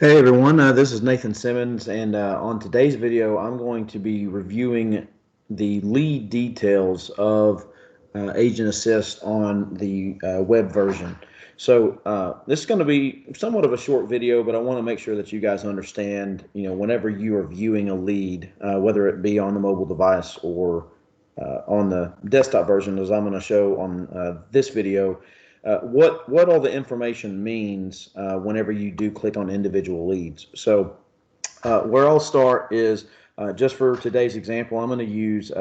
Hey everyone, this is Nathan Simmons, and on today's video, I'm going to be reviewing the lead details of Agent Assist on the web version. This is going to be somewhat of a short video, but I want to make sure that you guys understand, whenever you are viewing a lead, whether it be on the mobile device or on the desktop version, as I'm going to show on this video, what all the information means whenever you do click on individual leads. Where I'll start is just for today's example, I'm going to use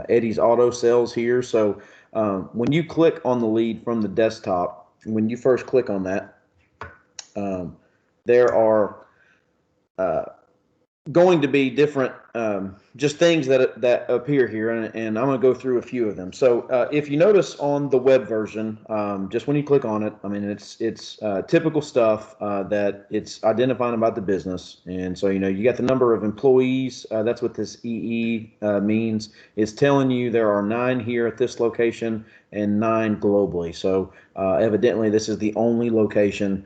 Eddie's Auto Sales here. When you click on the lead from the desktop, when you first click on that, there are uh, going to be different just things that appear here, and I'm going to go through a few of them. If you notice on the web version, just when you click on it, I mean it's typical stuff that it's identifying about the business, and so you got the number of employees. That's what this EE means. It's telling you there are 9 here at this location and 9 globally. Evidently this is the only location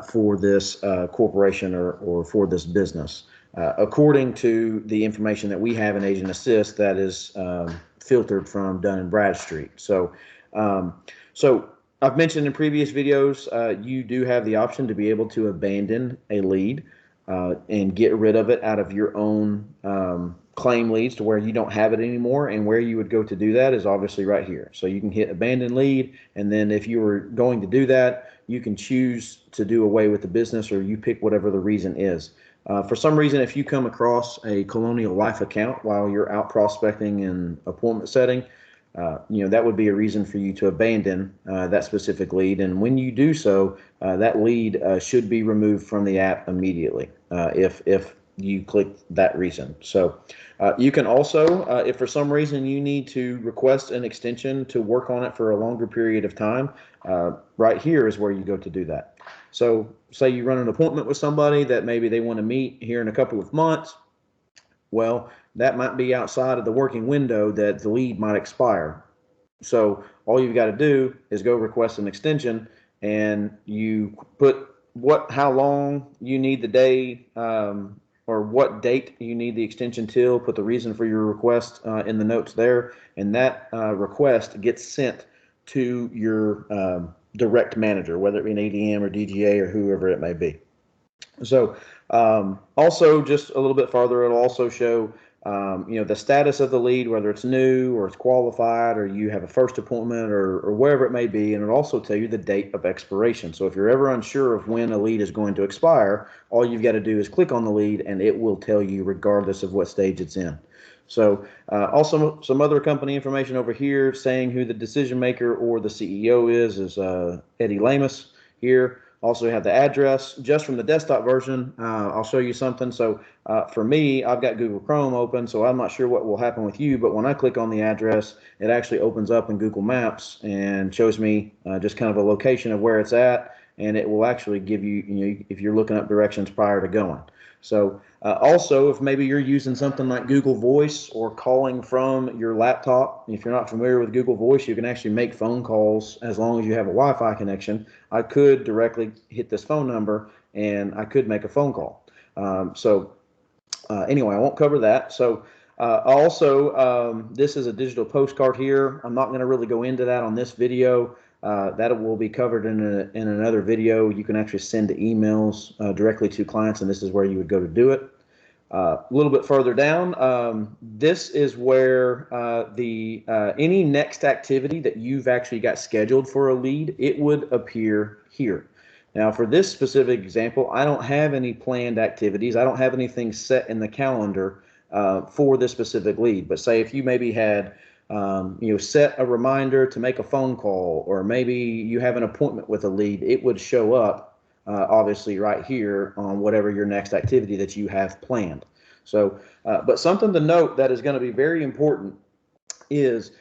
for this corporation or for this business. According to the information that we have in Agent Assist, that is filtered from Dun & Bradstreet. So I've mentioned in previous videos, you do have the option to be able to abandon a lead and get rid of it out of your own claim leads to where you don't have it anymore. And where you would go to do that is obviously right here. So you can hit abandon lead, and then if you were going to do that, you can choose to do away with the business, or you pick whatever the reason is. For some reason, if you come across a Colonial Life account while you're out prospecting and appointment setting, that would be a reason for you to abandon that specific lead. And when you do so, that lead should be removed from the app immediately if you click that reason. You can also, if for some reason you need to request an extension to work on it for a longer period of time, right here is where you go to do that. So say you run an appointment with somebody that maybe they want to meet here in a couple of months. Well, that might be outside of the working window that the lead might expire. So all you've got to do is go request an extension, and you put how long you need the day, or what date you need the extension till, put the reason for your request in the notes there, and that request gets sent to your direct manager, whether it be an ADM or DGA or whoever it may be. Also, just a little bit farther, it'll also show the status of the lead, whether it's new or it's qualified or you have a first appointment or wherever it may be, and it'll also tell you the date of expiration. So if you're ever unsure of when a lead is going to expire, all you've got to do is click on the lead and it will tell you regardless of what stage it's in. Also some other company information over here saying who the decision maker or the CEO is Eddie Lamus here. Also have the address just from the desktop version. I'll show you something. For me, I've got Google Chrome open, so I'm not sure what will happen with you, but when I click on the address, it actually opens up in Google Maps and shows me just kind of a location of where it's at, and it will actually give you, if you're looking up directions prior to going. Also, if maybe you're using something like Google Voice or calling from your laptop, if you're not familiar with Google Voice, you can actually make phone calls as long as you have a Wi-Fi connection. I could directly hit this phone number and I could make a phone call. Anyway, I won't cover that. This is a digital postcard here. I'm not going to really go into that on this video. That will be covered in another video. You can actually send emails directly to clients, and this is where you would go to do it. A little bit further down, this is where any next activity that you've actually got scheduled for a lead, it would appear here. Now, for this specific example, I don't have any planned activities. I don't have anything set in the calendar for this specific lead. But say if you maybe had set a reminder to make a phone call, or maybe you have an appointment with a lead, it would show up obviously right here on whatever your next activity that you have planned. But something to note that is going to be very important is,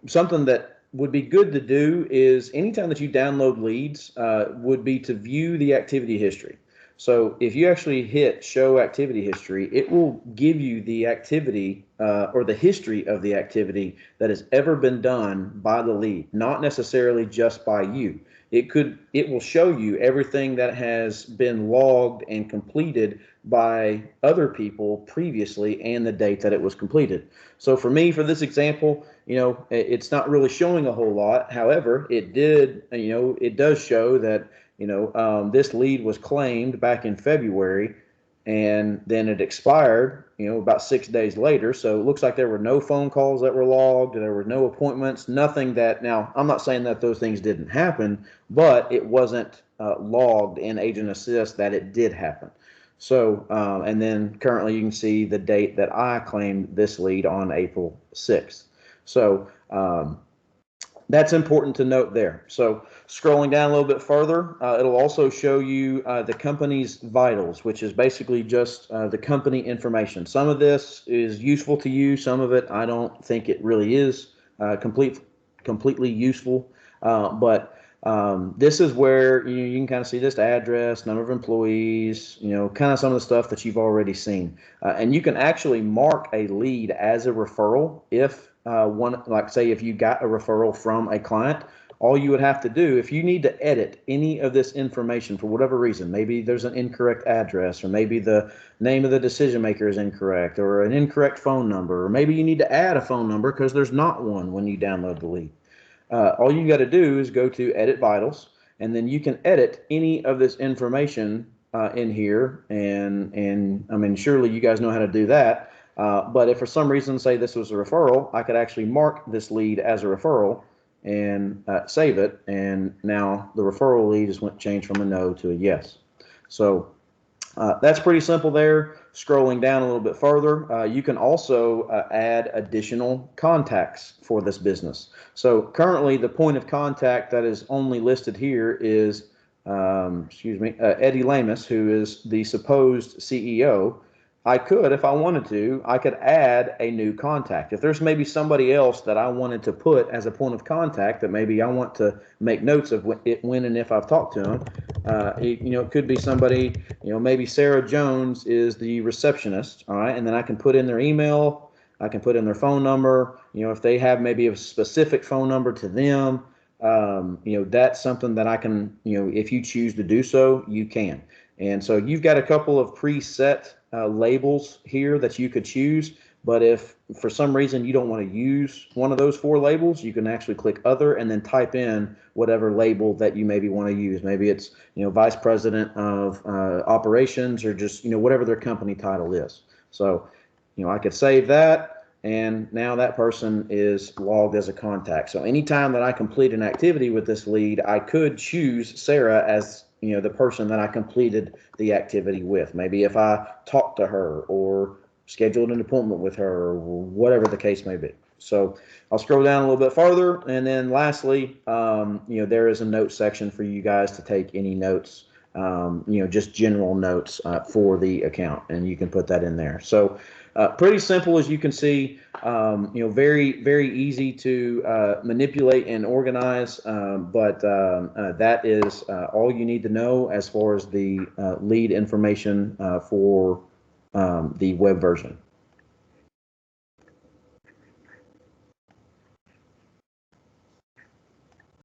something that would be good to do is anytime that you download leads would be to view the activity history. So if you actually hit show activity history, it will give you the activity or the history of the activity that has ever been done by the lead, not necessarily just by you. It will show you everything that has been logged and completed by other people previously and the date that it was completed. So for me, for this example, it's not really showing a whole lot. However, it does show that, this lead was claimed back in February, and then it expired, about 6 days later. So it looks like there were no phone calls that were logged. There were no appointments, nothing that, now, I'm not saying that those things didn't happen, but it wasn't logged in Agent Assist that it did happen. So, and then currently you can see the date that I claimed this lead on April 6th. So, that's important to note there. So scrolling down a little bit further, it'll also show you the company's vitals, which is basically just the company information. Some of this is useful to you. Some of it, I don't think it really is completely useful. But this is where you can kind of see this address, number of employees, kind of some of the stuff that you've already seen. And you can actually mark a lead as a referral if like say if you got a referral from a client. All you would have to do, if you need to edit any of this information for whatever reason, maybe there's an incorrect address, or maybe the name of the decision maker is incorrect, or an incorrect phone number, or maybe you need to add a phone number because there's not one when you download the lead. All you got to do is go to Edit Vitals, and then you can edit any of this information in here. And I mean, surely you guys know how to do that. But if for some reason, say this was a referral, I could actually mark this lead as a referral and save it. And now the referral lead has changed from a no to a yes. So that's pretty simple there. Scrolling down a little bit further, you can also add additional contacts for this business. So currently the point of contact that is only listed here is, Eddie Lamus, who is the supposed CEO. I could, if I wanted to, I could add a new contact. If there's maybe somebody else that I wanted to put as a point of contact that maybe I want to make notes of when and if I've talked to them, it could be somebody, maybe Sarah Jones is the receptionist, all right, and then I can put in their email, I can put in their phone number, if they have maybe a specific phone number to them, that's something that I can, if you choose to do so, you can. And so you've got a couple of preset labels here that you could choose, but if for some reason you don't want to use one of those 4 labels, you can actually click other and then type in whatever label that you maybe want to use. Maybe it's vice president of operations, or just whatever their company title is. So I could save that, and now that person is logged as a contact. So anytime that I complete an activity with this lead, I could choose Sarah as the person that I completed the activity with. Maybe if I talked to her or scheduled an appointment with her, or whatever the case may be. So I'll scroll down a little bit further, and then lastly, there is a note section for you guys to take any notes, just general notes for the account, and you can put that in there. So pretty simple, as you can see, very, very easy to manipulate and organize, but that is all you need to know as far as the lead information for the web version.